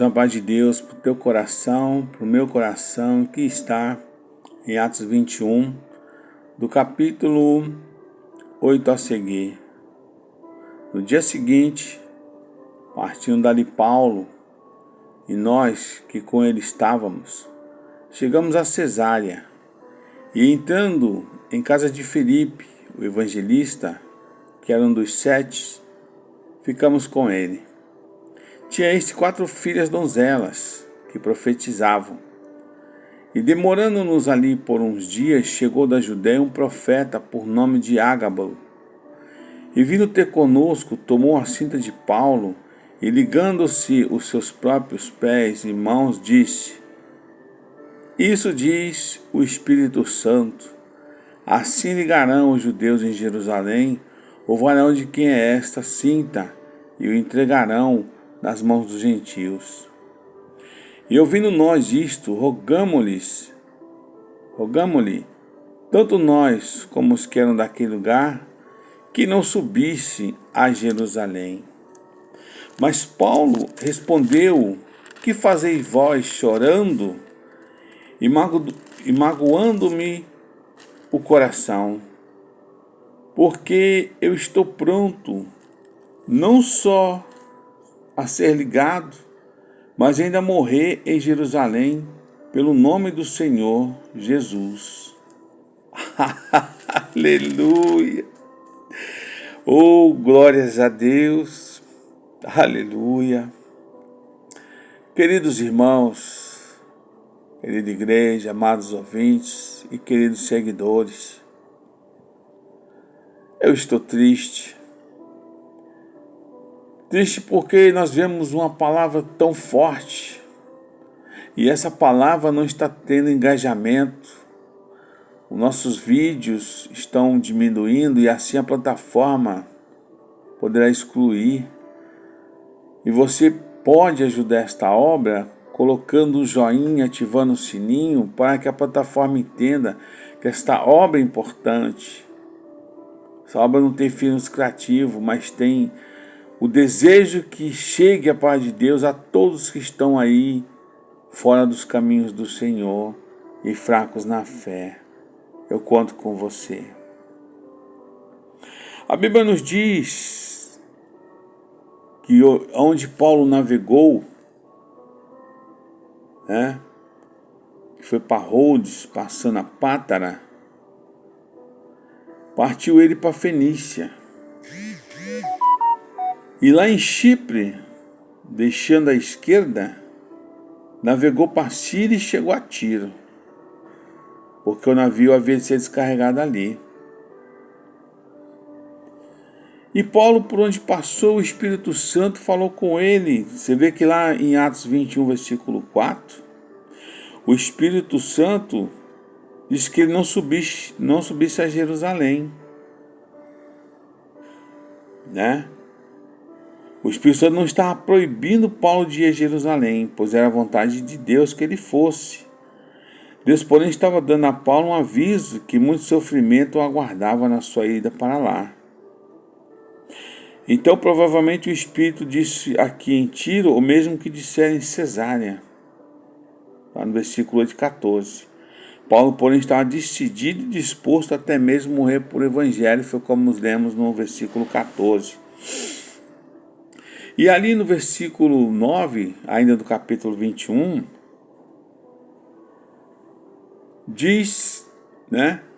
a paz de Deus para o teu coração, para o meu coração, que está em Atos 21, do capítulo 8 a seguir. No dia seguinte, partindo dali Paulo e nós que com ele estávamos, chegamos a Cesárea e entrando em casa de Filipe, o evangelista, que era um dos 7, ficamos com ele. Tinha este 4 filhas donzelas que profetizavam. E demorando-nos ali por uns dias, chegou da Judéia um profeta por nome de Ágabo. E vindo ter conosco, tomou a cinta de Paulo e ligando-se os seus próprios pés e mãos, disse: Isso diz o Espírito Santo. Assim ligarão os judeus em Jerusalém o varão de quem é esta cinta e o entregarão nas mãos dos gentios. E ouvindo nós isto, rogamo-lhe, tanto nós como os que eram daquele lugar, que não subisse a Jerusalém. Mas Paulo respondeu: Que fazeis vós chorando e magoando-me o coração? Porque eu estou pronto, não só a ser ligado, mas ainda morrer em Jerusalém pelo nome do Senhor Jesus. Aleluia! Oh, glórias a Deus! Aleluia! Queridos irmãos, querida igreja, amados ouvintes e queridos seguidores, eu estou triste. Triste porque nós vemos uma palavra tão forte e essa palavra não está tendo engajamento. Os nossos vídeos estão diminuindo e assim a plataforma poderá excluir. E você pode ajudar esta obra colocando o joinha, ativando o sininho para que a plataforma entenda que esta obra é importante. Essa obra não tem fins criativos, mas tem o desejo que chegue a paz de Deus a todos que estão aí fora dos caminhos do Senhor e fracos na fé. Eu conto com você. A Bíblia nos diz que onde Paulo navegou, que foi para Rhodes, passando a Pátara, partiu ele para Fenícia. E lá em Chipre, deixando à esquerda, navegou para Síria e chegou a Tiro, porque o navio havia de ser descarregado ali. E Paulo, por onde passou, o Espírito Santo falou com ele. Você vê que lá em Atos 21, versículo 4, o Espírito Santo diz que ele não subisse a Jerusalém, O Espírito Santo não estava proibindo Paulo de ir a Jerusalém, pois era a vontade de Deus que ele fosse. Deus, porém, estava dando a Paulo um aviso que muito sofrimento o aguardava na sua ida para lá. Então, provavelmente, o Espírito disse aqui em Tiro o mesmo que dissera em Cesárea, lá no versículo 8 e 14. Paulo, porém, estava decidido e disposto até mesmo morrer por evangelho, foi como nos lemos no versículo 14. E ali no versículo 9, ainda do capítulo 21, diz,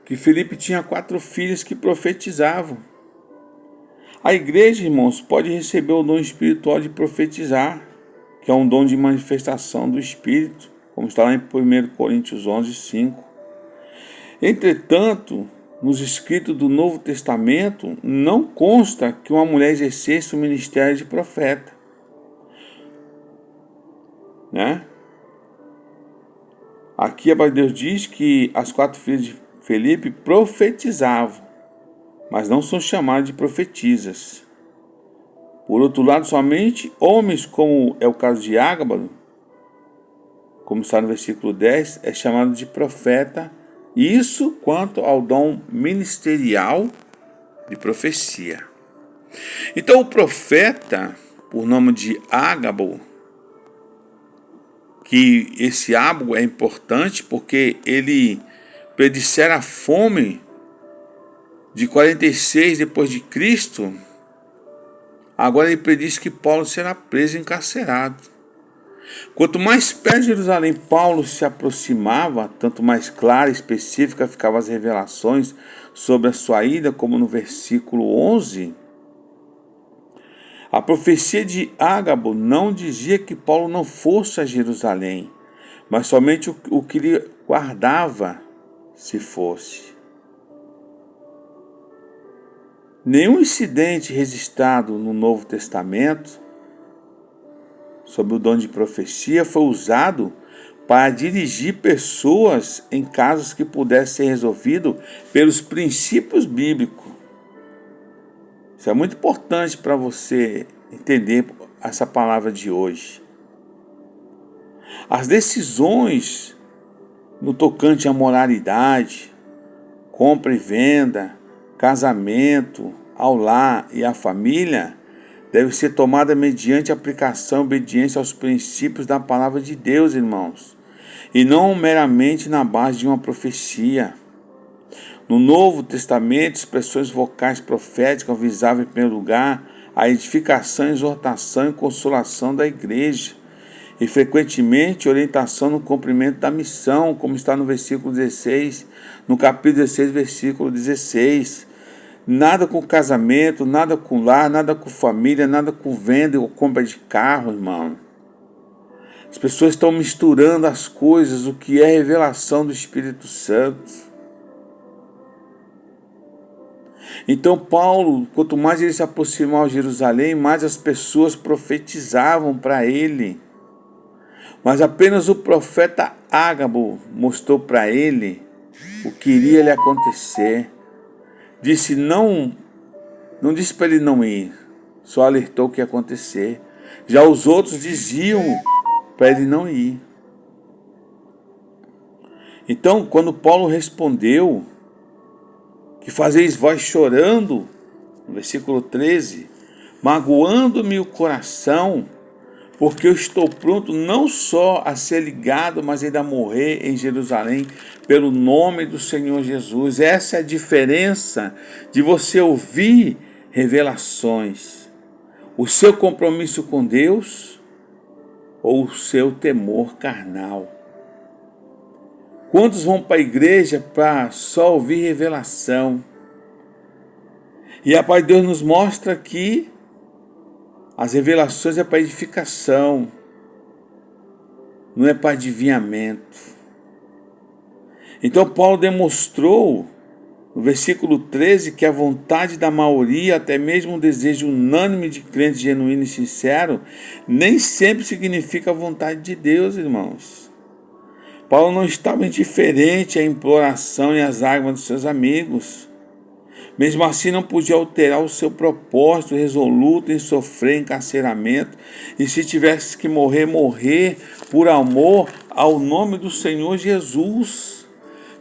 que Filipe tinha 4 filhas que profetizavam. A igreja, irmãos, pode receber o dom espiritual de profetizar, que é um dom de manifestação do Espírito, como está lá em 1 Coríntios 11, 5. Entretanto, nos escritos do Novo Testamento, não consta que uma mulher exercesse o ministério de profeta. Aqui a palavra de Deus diz que as 4 filhas de Filipe profetizavam, mas não são chamadas de profetisas. Por outro lado, somente homens, como é o caso de Ágabo, como está no versículo 10, é chamado de profeta. Isso quanto ao dom ministerial de profecia. Então o profeta, por nome de Ágabo, que esse Ábago é importante porque ele predissera a fome de 46 depois de Cristo. Agora ele prediz que Paulo será preso e encarcerado. Quanto mais perto de Jerusalém Paulo se aproximava, tanto mais clara e específica ficavam as revelações sobre a sua ida, como no versículo 11. A profecia de Ágabo não dizia que Paulo não fosse a Jerusalém, mas somente o que lhe guardava se fosse. Nenhum incidente registrado no Novo Testamento sobre o dom de profecia foi usado para dirigir pessoas em casos que pudessem ser resolvidos pelos princípios bíblicos. Isso é muito importante para você entender essa palavra de hoje. As decisões no tocante à moralidade, compra e venda, casamento, ao lar e à família, deve ser tomada mediante aplicação e obediência aos princípios da palavra de Deus, irmãos, e não meramente na base de uma profecia. No Novo Testamento, expressões vocais proféticas visavam em primeiro lugar a edificação, exortação e consolação da igreja, e frequentemente orientação no cumprimento da missão, como está no versículo 16, no capítulo 16, versículo 16. Nada com casamento, nada com lar, nada com família, nada com venda ou compra de carro, irmão. As pessoas estão misturando as coisas, o que é revelação do Espírito Santo. Então Paulo, quanto mais ele se aproximava de Jerusalém, mais as pessoas profetizavam para ele. Mas apenas o profeta Ágabo mostrou para ele o que iria lhe acontecer. Não disse para ele não ir, só alertou o que ia acontecer. Já os outros diziam para ele não ir. Então, quando Paulo respondeu, que fazeis vós chorando, no versículo 13, magoando-me o coração, porque eu estou pronto não só a ser ligado, mas ainda a morrer em Jerusalém pelo nome do Senhor Jesus. Essa é a diferença de você ouvir revelações. O seu compromisso com Deus ou o seu temor carnal. Quantos vão para a igreja para só ouvir revelação? E a Pai de Deus nos mostra que as revelações é para edificação, não é para adivinhamento. Então Paulo demonstrou, no versículo 13, que a vontade da maioria, até mesmo um desejo unânime de crente genuíno e sincero, nem sempre significa a vontade de Deus, irmãos. Paulo não estava indiferente à imploração e às lágrimas dos seus amigos. Mesmo assim, não podia alterar o seu propósito resoluto em sofrer encarceramento, e se tivesse que morrer, morrer por amor ao nome do Senhor Jesus.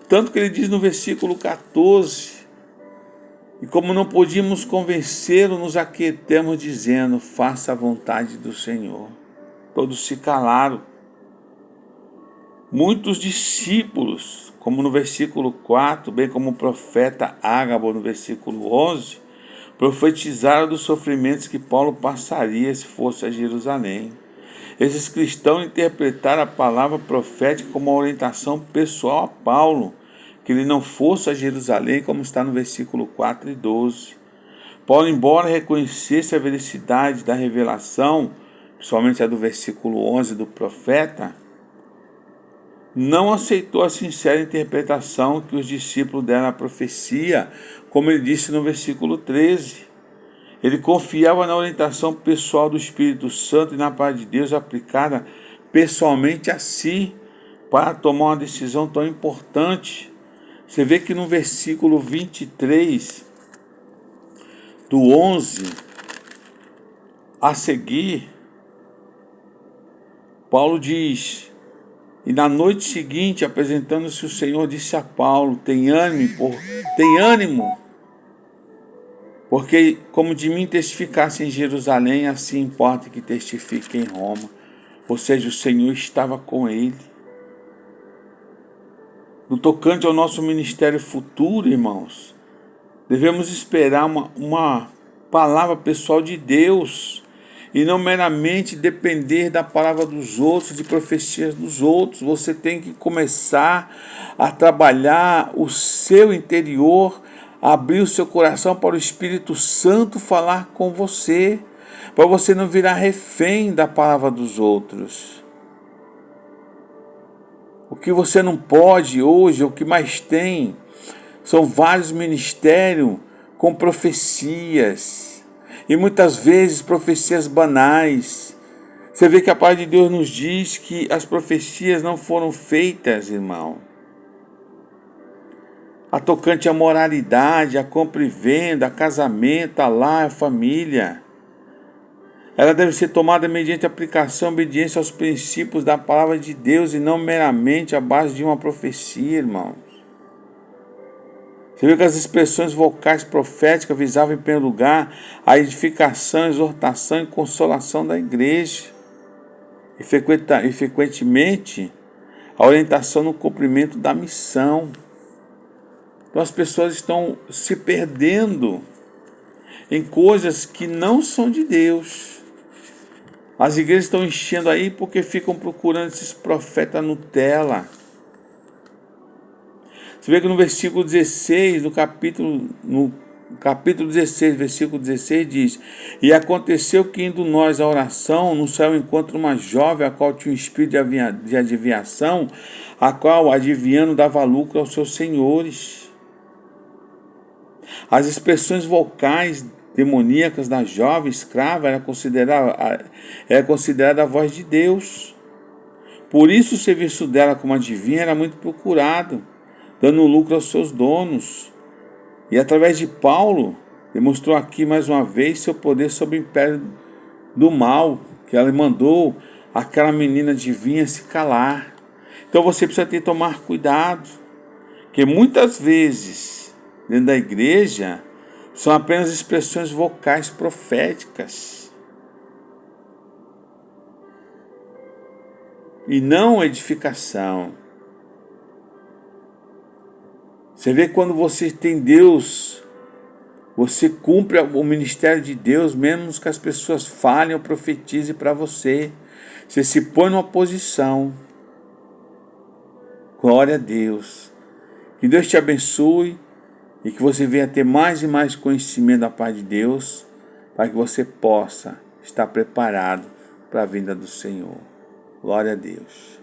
Tanto que ele diz no versículo 14, e como não podíamos convencê-lo, nos aquietamos dizendo, faça a vontade do Senhor. Todos se calaram. Muitos discípulos, como no versículo 4, bem como o profeta Ágabo no versículo 11, profetizaram dos sofrimentos que Paulo passaria se fosse a Jerusalém. Esses cristãos interpretaram a palavra profética como uma orientação pessoal a Paulo, que ele não fosse a Jerusalém, como está no versículo 4 e 12. Paulo, embora reconhecesse a veracidade da revelação, principalmente a do versículo 11 do profeta, não aceitou a sincera interpretação que os discípulos deram à profecia, como ele disse no versículo 13. Ele confiava na orientação pessoal do Espírito Santo e na paz de Deus aplicada pessoalmente a si para tomar uma decisão tão importante. Você vê que no versículo 23 do 11 a seguir, Paulo diz: e na noite seguinte, apresentando-se o Senhor, disse a Paulo, tem ânimo, porque como de mim testificasse em Jerusalém, assim importa que testifique em Roma. Ou seja, o Senhor estava com ele. No tocante ao nosso ministério futuro, irmãos, devemos esperar uma palavra pessoal de Deus e não meramente depender da palavra dos outros, de profecias dos outros. Você tem que começar a trabalhar o seu interior, abrir o seu coração para o Espírito Santo falar com você, para você não virar refém da palavra dos outros. O que você não pode hoje, o que mais tem, são vários ministérios com profecias, e muitas vezes profecias banais. Você vê que a palavra de Deus nos diz que as profecias não foram feitas, irmão, a tocante à moralidade, a compra e venda, a casamento, a lar, a família. Ela deve ser tomada mediante aplicação e obediência aos princípios da palavra de Deus e não meramente à base de uma profecia, irmãos. Você viu que as expressões vocais proféticas visavam em primeiro lugar a edificação, exortação e consolação da igreja. E frequentemente a orientação no cumprimento da missão. Então as pessoas estão se perdendo em coisas que não são de Deus. As igrejas estão enchendo aí porque ficam procurando esses profetas Nutella. Você vê que no versículo 16, no capítulo 16, versículo 16 diz: E aconteceu que indo nós à oração, no céu encontra uma jovem, a qual tinha um espírito de adivinhação, a qual, adivinhando, dava lucro aos seus senhores. As expressões vocais demoníacas da jovem escrava era considerada a voz de Deus. Por isso o serviço dela como adivinha era muito procurado, dando lucro aos seus donos. E através de Paulo, demonstrou aqui mais uma vez seu poder sobre o império do mal, que ela mandou aquela menina adivinha se calar. Então você precisa tomar cuidado, que muitas vezes, dentro da igreja, são apenas expressões vocais proféticas e não edificação. Você vê que quando você tem Deus, você cumpre o ministério de Deus, mesmo que as pessoas falem ou profetizem para você. Você se põe numa posição. Glória a Deus. Que Deus te abençoe e que você venha ter mais e mais conhecimento da paz de Deus, para que você possa estar preparado para a vinda do Senhor. Glória a Deus.